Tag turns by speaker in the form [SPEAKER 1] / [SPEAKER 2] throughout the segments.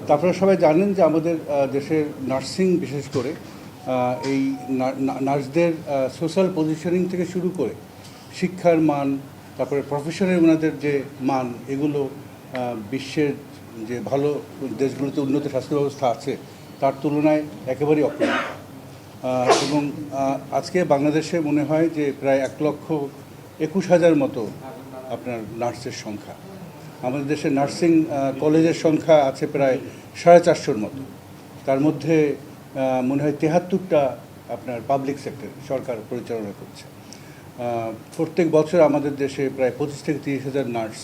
[SPEAKER 1] তারপরে সবাই জানেন যে আমাদের দেশের নার্সিং বিশেষ করে এই নার্সদের সোশ্যাল পজিশনিং থেকে শুরু করে শিক্ষার মান, তারপরে প্রফেশনের ওনাদের যে মান, এগুলো বিশ্বের যে ভালো দেশগুলোতে উন্নত স্বাস্থ্য ব্যবস্থা আছে তার তুলনায় একেবারেই অপ্রতিম। এবং আজকে বাংলাদেশে মনে হয় যে প্রায় 1,21,000 মতো আপনার নার্সের সংখ্যা। আমাদের দেশে নার্সিং কলেজের সংখ্যা আছে প্রায় 450 মতো। তার মধ্যে মনে হয় 73টা আপনার পাবলিক সেক্টর সরকার পরিচালনা করছে। প্রত্যেক বছর আমাদের দেশে প্রায় 25 থেকে 30,000 নার্স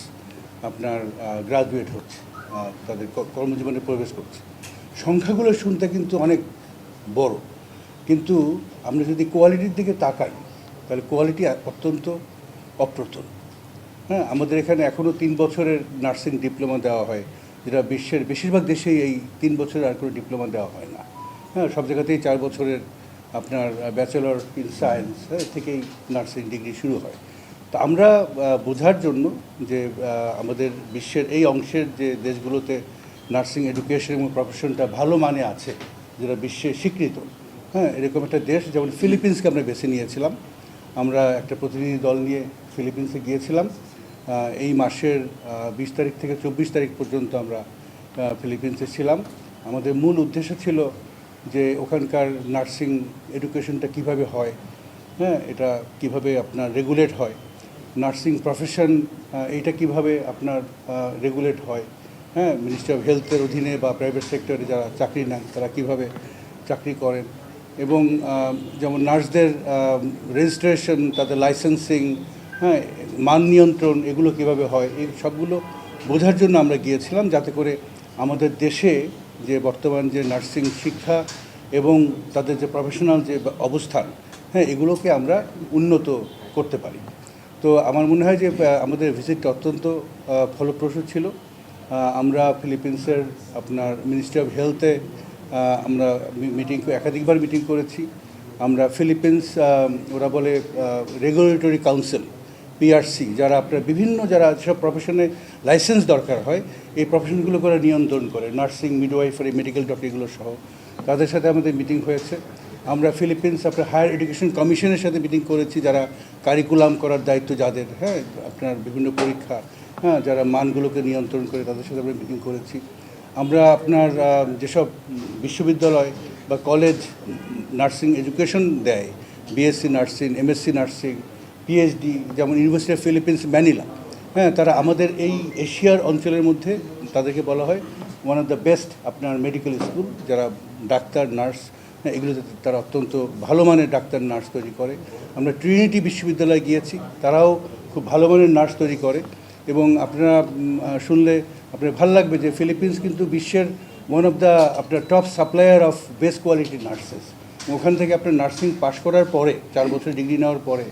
[SPEAKER 1] আপনার গ্রাজুয়েট হচ্ছে, তাদের কর্মজীবনে প্রবেশ করছে। সংখ্যাগুলো শুনতে কিন্তু অনেক বড়, কিন্তু আমরা যদি কোয়ালিটির দিকে তাকাই তাহলে কোয়ালিটি অত্যন্ত অপ্রতুল। হ্যাঁ, আমাদের এখানে এখনও 3 বছরের নার্সিং ডিপ্লোমা দেওয়া হয়, যেটা বিশ্বের বেশিরভাগ দেশেই এই 3 বছরের আর কোনো ডিপ্লোমা দেওয়া হয় না। হ্যাঁ, সব জায়গাতেই 4 বছরের আপনার ব্যাচেলর ইন সায়েন্স থেকেই নার্সিং ডিগ্রি শুরু হয়। তো আমরা বোঝার জন্য যে আমাদের বিশ্বের এই অংশের যে দেশগুলোতে নার্সিং এডুকেশন এবং প্রফেশনটা ভালো মানে আছে, যেটা বিশ্বে স্বীকৃত, হ্যাঁ, এরকম একটা দেশ যেমন ফিলিপিন্সকে আমরা বেছে নিয়েছিলাম। আমরা একটা প্রতিনিধি দল নিয়ে ফিলিপিন্সে গিয়েছিলাম। এই মাসের 20 তারিখ থেকে 24 তারিখ পর্যন্ত আমরা ফিলিপিন্সে ছিলাম। আমাদের মূল উদ্দেশ্য ছিল যে ওখানকার নার্সিং এডুকেশনটা কিভাবে হয়, হ্যাঁ, এটা কিভাবে আপনার রেগুলেট হয়, নার্সিং প্রফেশন এইটা কিভাবে আপনার রেগুলেট হয়, হ্যাঁ, মিনিস্ট্রি অফ হেলথের অধীনে বা প্রাইভেট সেক্টরে যারা চাকরি নেন তারা কিভাবে চাকরি করেন, এবং যেমন নার্সদের রেজিস্ট্রেশন, তাদের লাইসেন্সিং, হ্যাঁ, মান নিয়ন্ত্রণ, এগুলো কিভাবে হয়, এই সবগুলো বোঝার জন্য আমরা গিয়েছিলাম, যাতে করে আমাদের দেশে যে বর্তমান যে নার্সিং শিক্ষা এবং তাদের যে প্রফেশনাল যে অবস্থান, হ্যাঁ, এগুলোকে আমরা উন্নত করতে পারি। তো আমার মনে হয় যে আমাদের ভিজিটটা অত্যন্ত ফলপ্রসূ ছিল। আমরা ফিলিপিন্সের আপনার মিনিস্ট্রি অফ হেলথে আমরা একাধিকবার মিটিং করেছি। আমরা ফিলিপিন্স ওরা বলে রেগুলেটরি কাউন্সিল, পিআরসি, যারা আপনার বিভিন্ন যারা যেসব প্রফেশনে লাইসেন্স দরকার হয়, এই প্রফেশনগুলো করে নিয়ন্ত্রণ করে, নার্সিং, মিডওয়াইফারি, মেডিকেল ডক্টর, এগুলো সহ তাদের সাথে আমাদের মিটিং হয়েছে। আমরা ফিলিপিন্স আপনার হায়ার এডুকেশন কমিশনের সাথে মিটিং করেছি, যারা কারিকুলাম করার দায়িত্ব যাদের, হ্যাঁ, আপনার বিভিন্ন পরীক্ষা, হ্যাঁ, যারা মানগুলোকে নিয়ন্ত্রণ করে, তাদের সাথে আমরা মিটিং করেছি। আমরা আপনার যেসব বিশ্ববিদ্যালয় বা কলেজ নার্সিং এডুকেশন দেয়, BSc nursing, MSc nursing, PhD, যেমন ইউনিভার্সিটি অফ ফিলিপিন্স ম্যানিলা, হ্যাঁ, তারা আমাদের এই এশিয়ার অঞ্চলের মধ্যে তাদেরকে বলা হয় ওয়ান অফ দ্য বেস্ট আপনার মেডিকেল স্কুল, যারা ডাক্তার, নার্স, হ্যাঁ, এগুলোতে তারা অত্যন্ত ভালো মানের ডাক্তার, নার্স তৈরি করে। আমরা ট্রিনিটি বিশ্ববিদ্যালয়ে গিয়েছি, তারাও খুব ভালো মানের নার্স তৈরি করে। এবং আপনারা শুনলে আপনার ভালো লাগবে যে ফিলিপিন্স কিন্তু বিশ্বের ওয়ান অফ দ্য আপনার top supplier of best quality nurses. ওখান থেকে আপনার নার্সিং পাশ করার পরে 4 বছর ডিগ্রি নেওয়ার পরে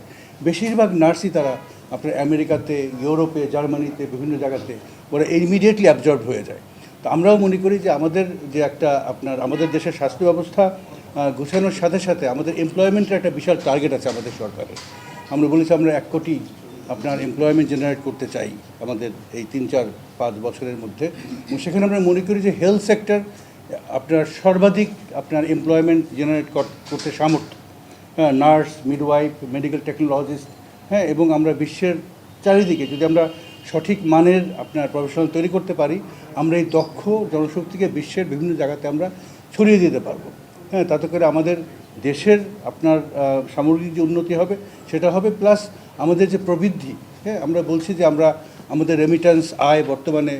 [SPEAKER 1] বেশিরভাগ নার্সই তারা আপনার আমেরিকাতে, ইউরোপে, জার্মানিতে, বিভিন্ন জায়গাতে ওরা ইমিডিয়েটলি অ্যাবজর্ব হয়ে যায়। তো আমরাও মনে করি যে আমাদের যে একটা আপনার আমাদের দেশের স্বাস্থ্য ব্যবস্থা গোছানোর সাথে সাথে আমাদের এমপ্লয়মেন্টের একটা বিশাল টার্গেট আছে আমাদের সরকারের। আমরা বলেছি আমরা 1 কোটি আপনার এমপ্লয়মেন্ট জেনারেট করতে চাই আমাদের এই 3-4-5 বছরের মধ্যে। এবং সেখানে আমরা মনে করি যে হেলথ সেক্টর আপনার সর্বাধিক আপনার এমপ্লয়মেন্ট জেনারেট করতে সামর্থ্য, হ্যাঁ, নার্স, মিডওয়াইফ, মেডিকেল টেকনোলজিস্ট, হ্যাঁ, এবং আমরা বিশ্বের চারিদিকে যদি আমরা সঠিক মানের আপনার প্রফেশনাল তৈরি করতে পারি, আমরা এই দক্ষ জনশক্তিকে বিশ্বের বিভিন্ন জায়গাতে আমরা ছড়িয়ে দিতে পারবো। হ্যাঁ, তাতে করে আমাদের দেশের আপনার সামগ্রিক যে উন্নতি হবে সেটা হবে, প্লাস আমাদের যে প্রবৃদ্ধি, হ্যাঁ, আমরা বলছি যে আমরা আমাদের রেমিটেন্স আয় বর্তমানে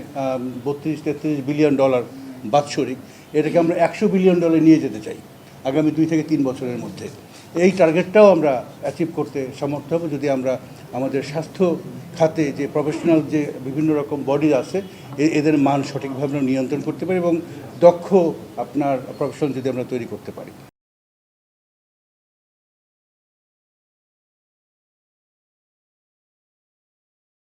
[SPEAKER 1] $32-33 বিলিয়ন বাৎসরিক, এটাকে আমরা $100 বিলিয়ন নিয়ে যেতে চাই আগামী 2 থেকে 3 বছরের মধ্যে। এই টার্গেটটাও আমরা অ্যাচিভ করতে সমর্থ হব যদি আমরা আমাদের স্বাস্থ্য খাতে যে প্রফেশনাল যে বিভিন্ন রকম বডি আছে এদের মান সঠিকভাবে নিয়ন্ত্রণ করতে পারি এবং দক্ষ আপনার প্রফেশন যদি আমরা তৈরি করতে পারি।